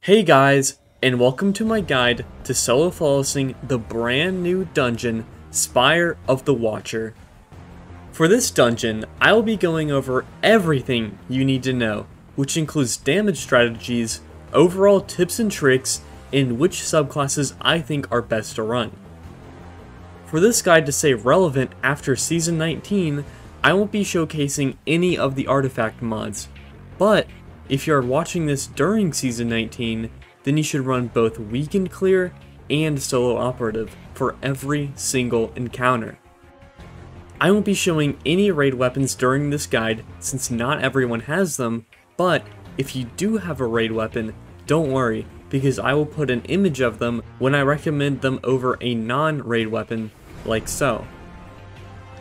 Hey guys, and welcome to my guide to solo flawlessing the brand new dungeon, Spire of the Watcher. For this dungeon, I will be going over everything you need to know, which includes damage strategies, overall tips and tricks, and which subclasses I think are best to run. For this guide to stay relevant after Season 19, I won't be showcasing any of the artifact mods, but if you are watching this during Season 19, then you should run both Weekend Clear and Solo Operative for every single encounter. I won't be showing any raid weapons during this guide since not everyone has them, but if you do have a raid weapon, don't worry, because I will put an image of them when I recommend them over a non-raid weapon, like so.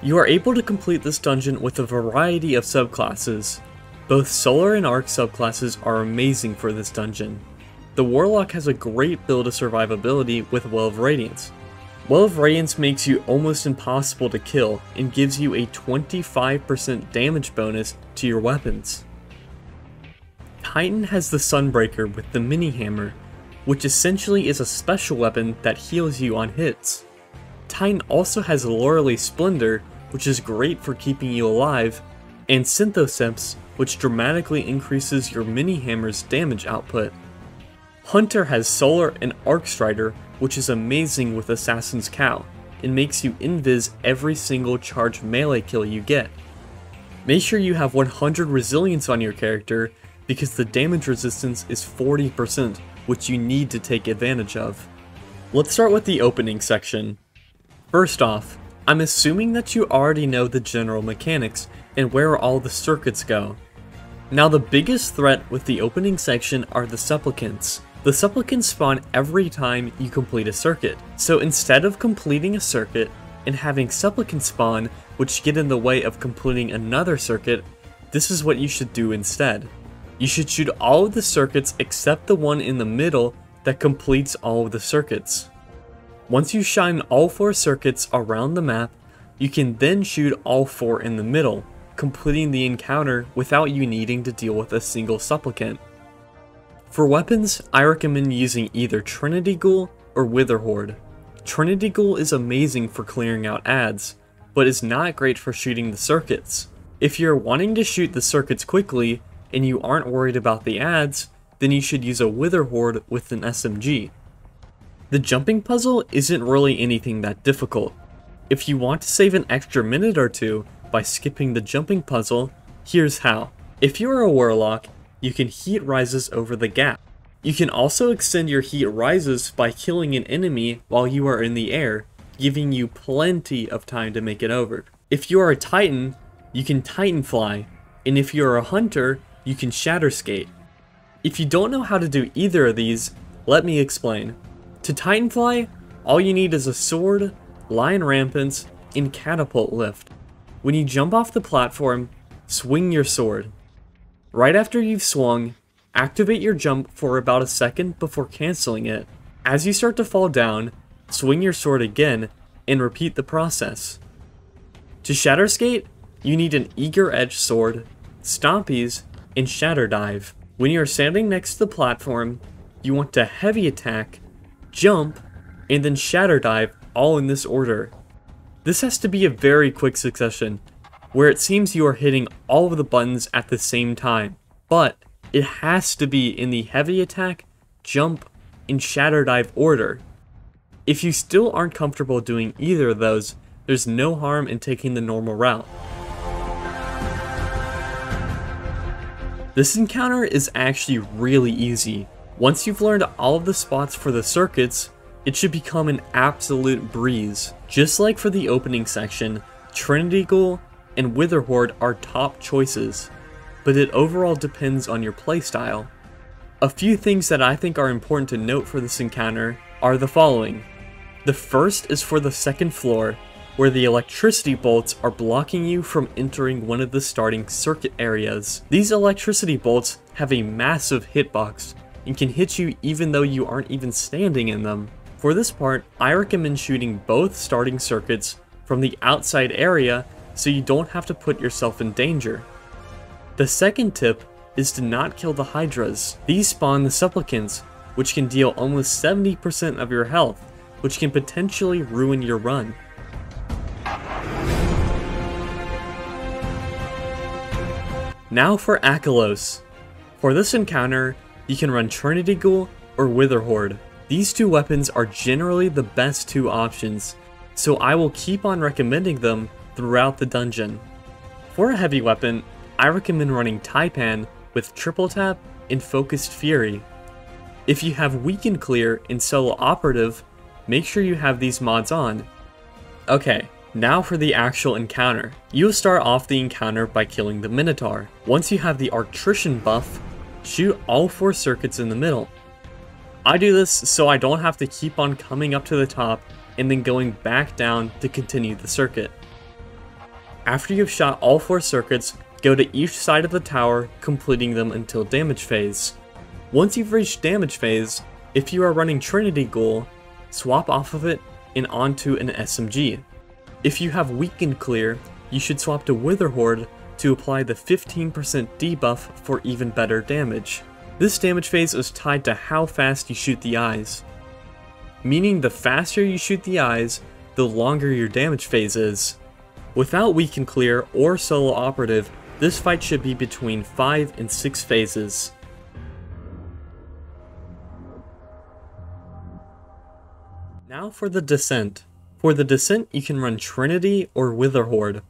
You are able to complete this dungeon with a variety of subclasses. Both Solar and Arc subclasses are amazing for this dungeon. The Warlock has a great build of survivability with Well of Radiance. Well of Radiance makes you almost impossible to kill and gives you a 25% damage bonus to your weapons. Titan has the Sunbreaker with the Mini Hammer, which essentially is a special weapon that heals you on hits. Titan also has Lorelei Splendor, which is great for keeping you alive, and Synthoceps, which dramatically increases your Mini Hammer's damage output. Hunter has Solar and Arc Strider, which is amazing with Assassin's Cow, and makes you invis every single charged melee kill you get. Make sure you have 100 resilience on your character, because the damage resistance is 40%, which you need to take advantage of. Let's start with the opening section. First off, I'm assuming that you already know the general mechanics and where all the circuits go. Now the biggest threat with the opening section are the supplicants. The supplicants spawn every time you complete a circuit, so instead of completing a circuit and having supplicants spawn which get in the way of completing another circuit, this is what you should do instead. You should shoot all of the circuits except the one in the middle that completes all of the circuits. Once you shine all 4 circuits around the map, you can then shoot all 4 in the middle, completing the encounter without you needing to deal with a single supplicant. For weapons, I recommend using either Trinity Ghoul or Wither Horde. Trinity Ghoul is amazing for clearing out adds, but is not great for shooting the circuits. If you're wanting to shoot the circuits quickly and you aren't worried about the adds, then you should use a Wither Horde with an SMG. The jumping puzzle isn't really anything that difficult. If you want to save an extra minute or two by skipping the jumping puzzle, here's how. If you're a Warlock, you can heat rises over the gap. You can also extend your heat rises by killing an enemy while you are in the air, giving you plenty of time to make it over. If you are a Titan, you can Titan Fly, and if you're a Hunter, you can Shatter Skate. If you don't know how to do either of these, let me explain. To Titan Fly, all you need is a sword, Lion Rampants, and Catapult Lift. When you jump off the platform, swing your sword. Right after you've swung, activate your jump for about a second before canceling it. As you start to fall down, swing your sword again, and repeat the process. To Shatter Skate, you need an Eager Edge sword, Stompies, and Shatter Dive. When you are standing next to the platform, you want to Heavy Attack, Jump, and then Shatter Dive all in this order. This has to be a very quick succession, where it seems you are hitting all of the buttons at the same time, but it has to be in the Heavy Attack, Jump, and Shatter Dive order. If you still aren't comfortable doing either of those, there's no harm in taking the normal route. This encounter is actually really easy. Once you've learned all of the spots for the circuits, it should become an absolute breeze. Just like for the opening section, Trinity Ghoul and Wither Horde are top choices, but it overall depends on your playstyle. A few things that I think are important to note for this encounter are the following. The first is for the second floor, where the electricity bolts are blocking you from entering one of the starting circuit areas. These electricity bolts have a massive hitbox and can hit you even though you aren't even standing in them. For this part, I recommend shooting both starting circuits from the outside area so you don't have to put yourself in danger. The second tip is to not kill the Hydras. These spawn the supplicants, which can deal almost 70% of your health, which can potentially ruin your run. Now for Akelos. For this encounter, you can run Trinity Ghoul or Witherhorde. These two weapons are generally the best two options, so I will keep on recommending them throughout the dungeon. For a heavy weapon, I recommend running Taipan with Triple Tap and Focused Fury. If you have Weaken Clear and Solo Operative, make sure you have these mods on. Okay, now for the actual encounter. You'll start off the encounter by killing the Minotaur. Once you have the Arctrician buff, shoot all 4 circuits in the middle. I do this so I don't have to keep on coming up to the top and then going back down to continue the circuit. After you've shot all 4 circuits, go to each side of the tower, completing them until damage phase. Once you've reached damage phase, if you are running Trinity Ghoul, swap off of it and onto an SMG. If you have Weaken Clear, you should swap to Witherhorde to apply the 15% debuff for even better damage. This damage phase is tied to how fast you shoot the eyes, meaning the faster you shoot the eyes, the longer your damage phase is. Without Weaken Clear or Solo Operative, this fight should be between 5 and 6 phases. Now for the Descent. For the Descent, you can run Trinity or Witherhorde.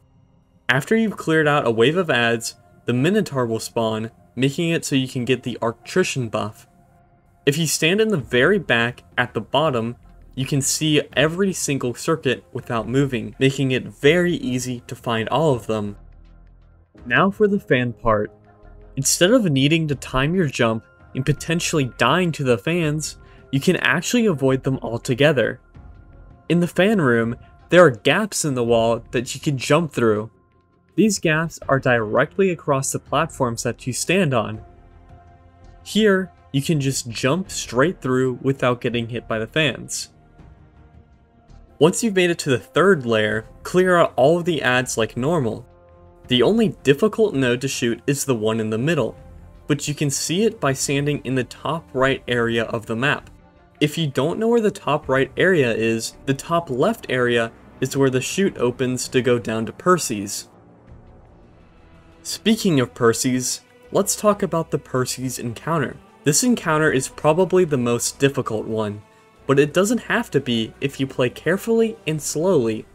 After you've cleared out a wave of adds, the Minotaur will spawn, making it so you can get the Arctrician buff. If you stand in the very back at the bottom, you can see every single circuit without moving, making it very easy to find all of them. Now for the fan part. Instead of needing to time your jump and potentially dying to the fans, you can actually avoid them altogether. In the fan room, there are gaps in the wall that you can jump through. These gaps are directly across the platforms that you stand on. Here, you can just jump straight through without getting hit by the fans. Once you've made it to the 3rd layer, clear out all of the adds like normal. The only difficult node to shoot is the one in the middle, but you can see it by standing in the top right area of the map. If you don't know where the top right area is, the top left area is where the chute opens to go down to Persys. Speaking of Persys, let's talk about the Persys encounter. This encounter is probably the most difficult one, but it doesn't have to be if you play carefully and slowly.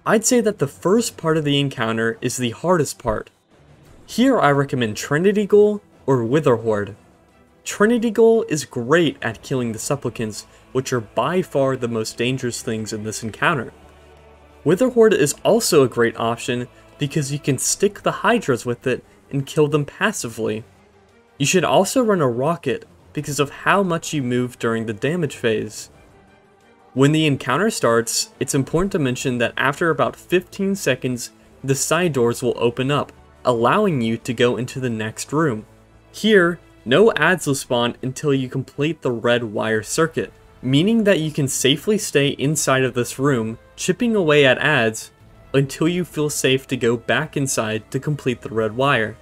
I'd say that the first part of the encounter is the hardest part. Here I recommend Trinity Ghoul or Witherhorde. Trinity Ghoul is great at killing the supplicants, which are by far the most dangerous things in this encounter. Witherhorde is also a great option because you can stick the Hydras with it and kill them passively. You should also run a rocket because of how much you move during the damage phase. When the encounter starts, it's important to mention that after about 15 seconds, the side doors will open up, allowing you to go into the next room. Here, no adds will spawn until you complete the red wire circuit, meaning that you can safely stay inside of this room, chipping away at adds, until you feel safe to go back inside to complete the red wire.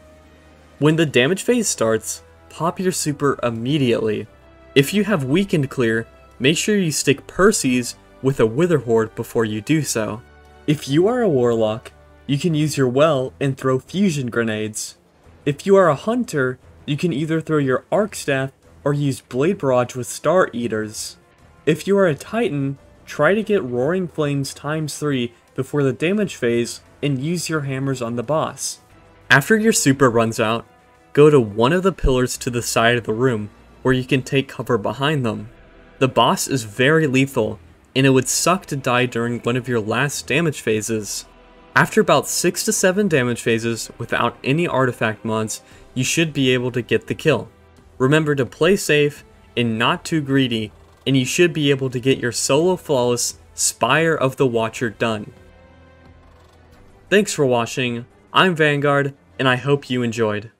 When the damage phase starts, pop your super immediately. If you have Weakened Clear, make sure you stick Persys with a Witherhorde before you do so. If you are a Warlock, you can use your well and throw fusion grenades. If you are a Hunter, you can either throw your Arc Staff or use Blade Barrage with Star Eaters. If you are a Titan, try to get Roaring Flames ×3 before the damage phase and use your hammers on the boss. After your super runs out, go to one of the pillars to the side of the room where you can take cover behind them. The boss is very lethal, and it would suck to die during one of your last damage phases. After about 6 to 7 damage phases without any artifact mods, you should be able to get the kill. Remember to play safe and not too greedy, and you should be able to get your solo flawless Spire of the Watcher done. Thanks for watching, I'm Vanguard, and I hope you enjoyed.